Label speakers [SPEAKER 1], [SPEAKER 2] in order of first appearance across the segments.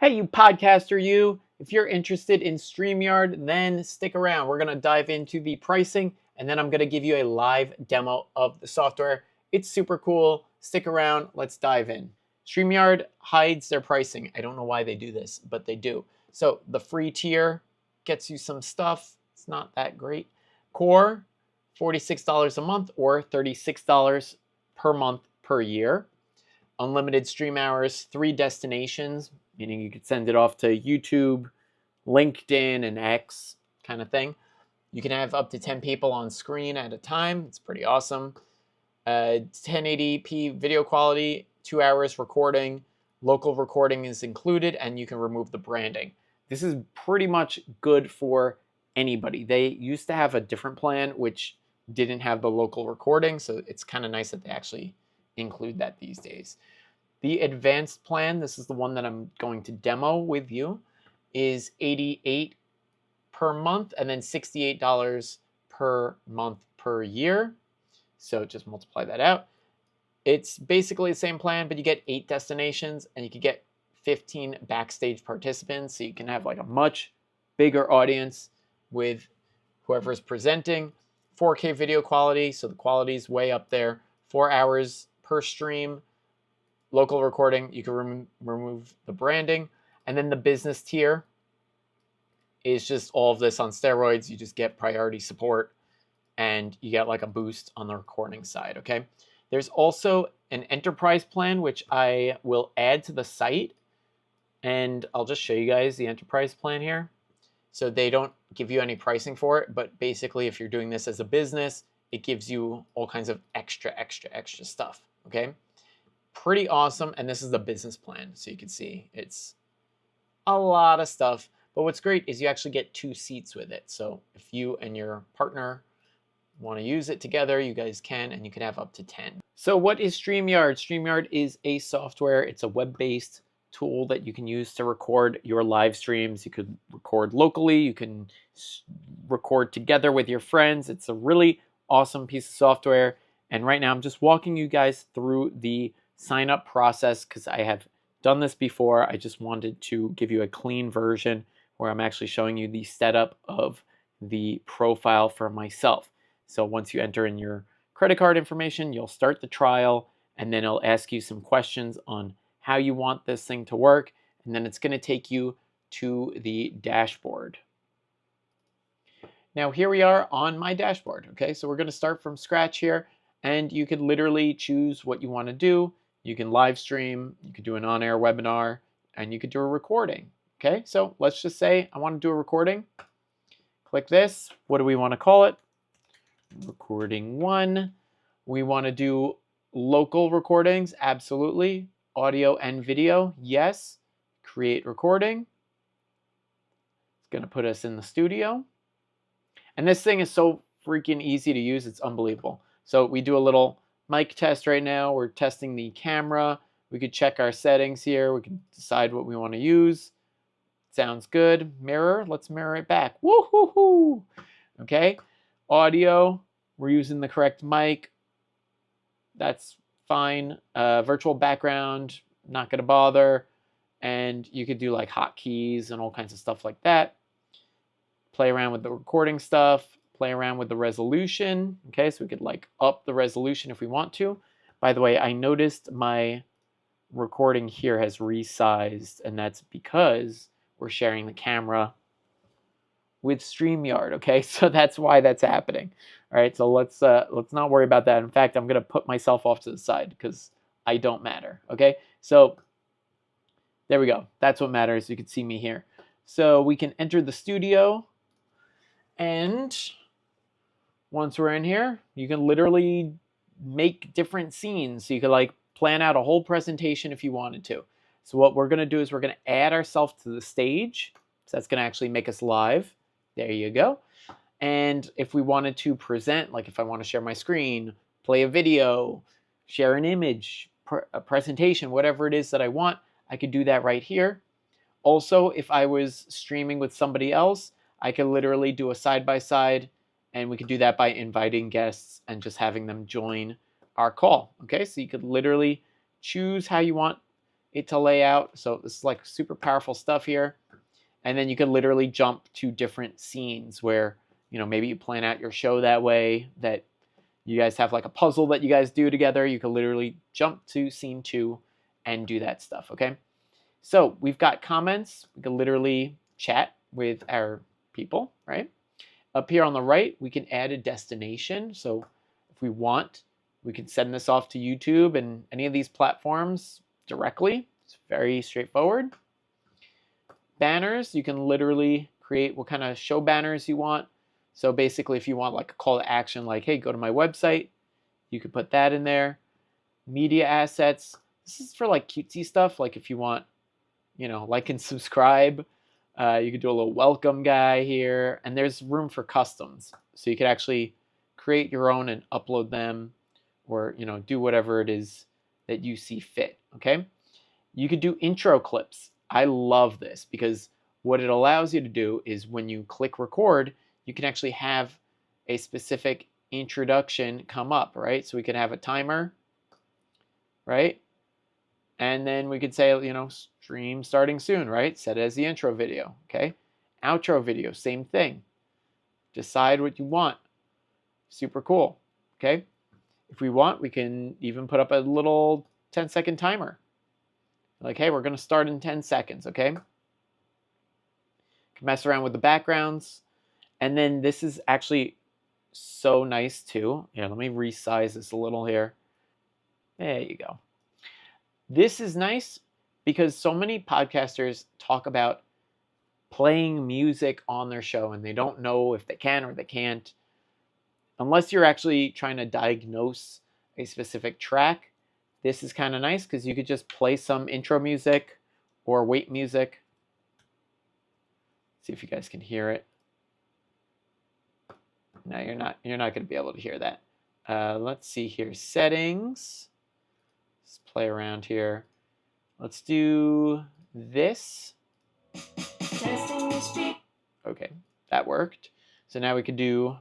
[SPEAKER 1] Hey, you podcaster, you. If you're interested in StreamYard, then stick around. We're going to dive into the pricing, and then I'm going to give you a live demo of the software. It's super cool. Stick around. Let's dive in. StreamYard hides their pricing. I don't know why they do this, but they do. So the free tier gets you some stuff. It's not that great. Core, $46 a month or $36 per month per year. Unlimited stream hours, 3 destinations, meaning you could send it off to YouTube, LinkedIn, and X kind of thing. You can have up to 10 people on screen at a time. It's pretty awesome. 1080p video quality, 2 hours recording. Local recording is included, and you can remove the branding. This is pretty much good for anybody. They used to have a different plan, which didn't have the local recording, so it's kind of nice that they actually include that these days. The advanced plan, this is the one that I'm going to demo with you, is $88 per month and then $68 per month per year. So just multiply that out. It's basically the same plan, but you get 8 destinations and you can get 15 backstage participants. So you can have like a much bigger audience with whoever's presenting. 4K video quality, so the quality is way up there. 4 hours per stream. Local recording, you can remove the branding. And then the business tier is just all of this on steroids. You just get priority support and you get like a boost on the recording side, okay? There's also an enterprise plan, which I will add to the site. And I'll just show you guys the enterprise plan here. So they don't give you any pricing for it, but basically if you're doing this as a business, it gives you all kinds of extra stuff, okay? Pretty awesome, and this is the business plan, so you can see it's a lot of stuff. But what's great is you actually get 2 seats with it. So if you and your partner want to use it together, you guys can, and you can have up to 10. So what is StreamYard? StreamYard is a software. It's a web-based tool that you can use to record your live streams. You could record locally. You can record together with your friends. It's a really awesome piece of software. And right now I'm just walking you guys through the sign up process because I have done this before. I just wanted to give you a clean version where I'm actually showing you the setup of the profile for myself. So once you enter in your credit card information, you'll start the trial, and then it'll ask you some questions on how you want this thing to work, and then it's going to take you to the dashboard. Now here we are on my dashboard. Okay, so we're going to start from scratch here, and you could literally choose what you want to do. You can live stream, you could do an on-air webinar, and you could do a recording. Okay, so let's just say I want to do a recording. Click this. What do we want to call it? Recording 1. We want to do local recordings. Absolutely. Audio and video. Yes. Create recording. It's going to put us in the studio. And this thing is so freaking easy to use. It's unbelievable. So we do a little mic test right now. We're testing the camera. We could check our settings here. We can decide what we want to use. Sounds good. Mirror. Let's mirror it back. Woo-hoo-hoo. Okay. Audio. We're using the correct mic. That's fine. Virtual background. Not going to bother. And you could do like hotkeys and all kinds of stuff like that. Play around with the recording stuff. Play around with the resolution. Okay, so we could like up the resolution if we want to. By the way, I noticed my recording here has resized, and that's because we're sharing the camera with StreamYard. Okay, so that's why that's happening. All right, so let's not worry about that. In fact, I'm gonna put myself off to the side because I don't matter. Okay, so there we go. That's what matters. You can see me here. So we can enter the studio, and once we're in here, you can literally make different scenes. So you could like plan out a whole presentation if you wanted to. So what we're going to do is we're going to add ourselves to the stage. So that's going to actually make us live. There you go. And if we wanted to present, like if I want to share my screen, play a video, share an image, a presentation, whatever it is that I want, I could do that right here. Also, if I was streaming with somebody else, I could literally do a side-by-side, and we could do that by inviting guests and just having them join our call. Okay, so you could literally choose how you want it to lay out. So this is like super powerful stuff here. And then you can literally jump to different scenes where, you know, maybe you plan out your show that way, that you guys have like a puzzle that you guys do together. You can literally jump to scene 2 and do that stuff, okay? So we've got comments. We can literally chat with our people, right? Up here on the right, we can add a destination. So if we want, we can send this off to YouTube and any of these platforms directly. It's very straightforward. Banners, you can literally create what kind of show banners you want. So basically, if you want like a call to action, like, hey, go to my website, you could put that in there. Media assets, this is for like cutesy stuff. Like if you want, you know, like and subscribe, you could do a little welcome guy here. And there's room for customs. So you could actually create your own and upload them, or, you know, do whatever it is that you see fit, okay? You could do intro clips. I love this because what it allows you to do is when you click record, you can actually have a specific introduction come up, right? So we could have a timer, right? And then we could say, you know, stream starting soon, right? Set it as the intro video, okay? Outro video, same thing. Decide what you want. Super cool, okay? If we want, we can even put up a little 10-second timer. Like, hey, we're going to start in 10 seconds, okay? Can mess around with the backgrounds. And then this is actually so nice too. Here, let me resize this a little here. There you go. This is nice because so many podcasters talk about playing music on their show and they don't know if they can or they can't. Unless you're actually trying to diagnose a specific track, this is kind of nice because you could just play some intro music or wait music. See if you guys can hear it. No, you're not going to be able to hear that. Let's see here. Settings. Let's play around here. Let's do this. Okay, that worked. So now we could do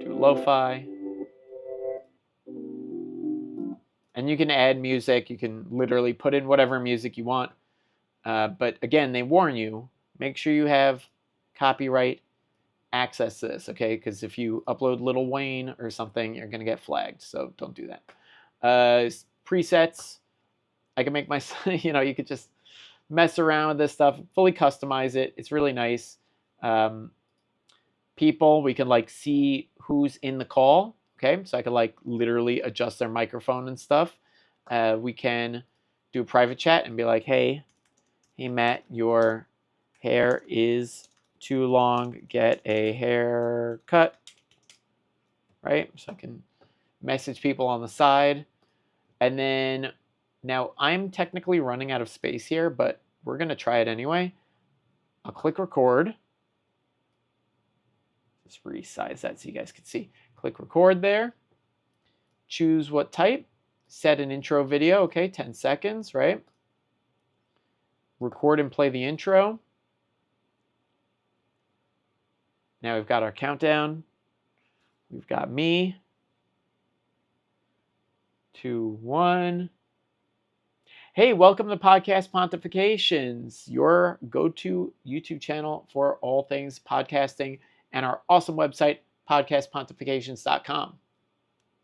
[SPEAKER 1] lo-fi. And you can add music. You can literally put in whatever music you want. But again, they warn you, make sure you have copyright access to this, okay? Because if you upload Lil Wayne or something, you're going to get flagged. So don't do that. Presets. I can make my, you know, you could just mess around with this stuff, fully customize it. It's really nice. People, we can like see who's in the call. Okay, so I could like literally adjust their microphone and stuff. We can do a private chat and be like, hey Matt, your hair is too long. Get a haircut. Right, so I can message people on the side. And then now I'm technically running out of space here, but we're gonna try it anyway. I'll click record. Just resize that so you guys can see. Click record there. Choose what type. Set an intro video. Okay, 10 seconds, right? Record and play the intro. Now we've got our countdown. We've got me. 2, 1. Hey, welcome to Podcast Pontifications, your go-to YouTube channel for all things podcasting, and our awesome website, podcastpontifications.com.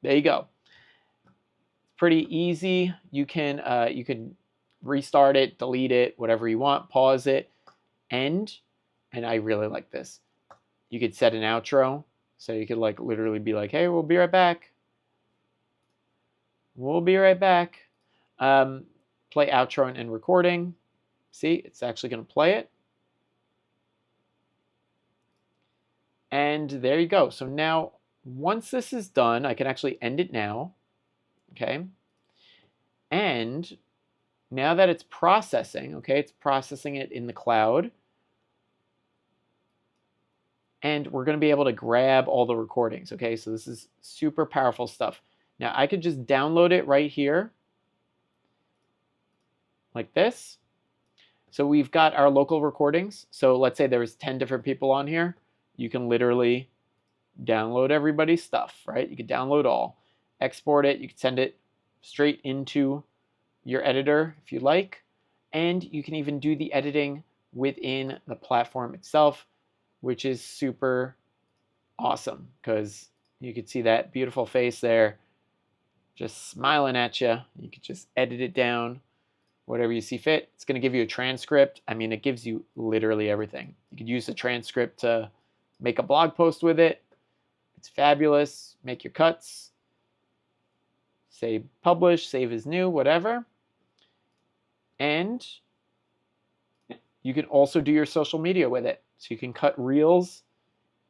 [SPEAKER 1] There you go. It's pretty easy. You can restart it, delete it, whatever you want, pause it, end. And I really like this. You could set an outro, so you could like literally be like, "Hey, we'll be right back. We'll be right back." Play outro and end recording. See, it's actually going to play it. And there you go. So now, once this is done, I can actually end it now. Okay. And now that it's processing, okay, it's processing it in the cloud. And we're going to be able to grab all the recordings. Okay, so this is super powerful stuff. Now, I could just download it right here. Like this. So we've got our local recordings. So let's say there was 10 different people on here. You can literally download everybody's stuff, right? You can download all, export it, you can send it straight into your editor if you like, and you can even do the editing within the platform itself, which is super awesome because you can see that beautiful face there just smiling at you. You could just edit it down, whatever you see fit. It's going to give you a transcript. I mean, it gives you literally everything. You could use the transcript to make a blog post with it. It's fabulous. Make your cuts. Say publish, save as new, whatever. And you can also do your social media with it. So you can cut reels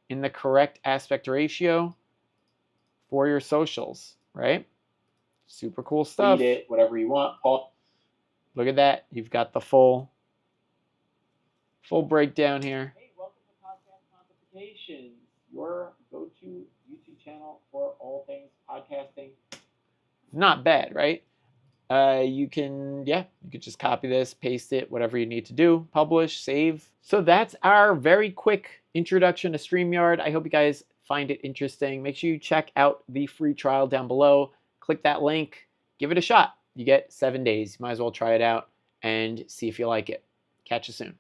[SPEAKER 1] in the correct aspect ratio for your socials, right? Super cool stuff. Read it, whatever you want. Look at that. You've got the full breakdown here. Hey, welcome to Podcast Consultations, your go-to YouTube channel for all things podcasting. Not bad, right? You could just copy this, paste it, whatever you need to do, publish, save. So that's our very quick introduction to StreamYard. I hope you guys find it interesting. Make sure you check out the free trial down below. Click that link, give it a shot. You get 7 days. You might as well try it out and see if you like it. Catch you soon.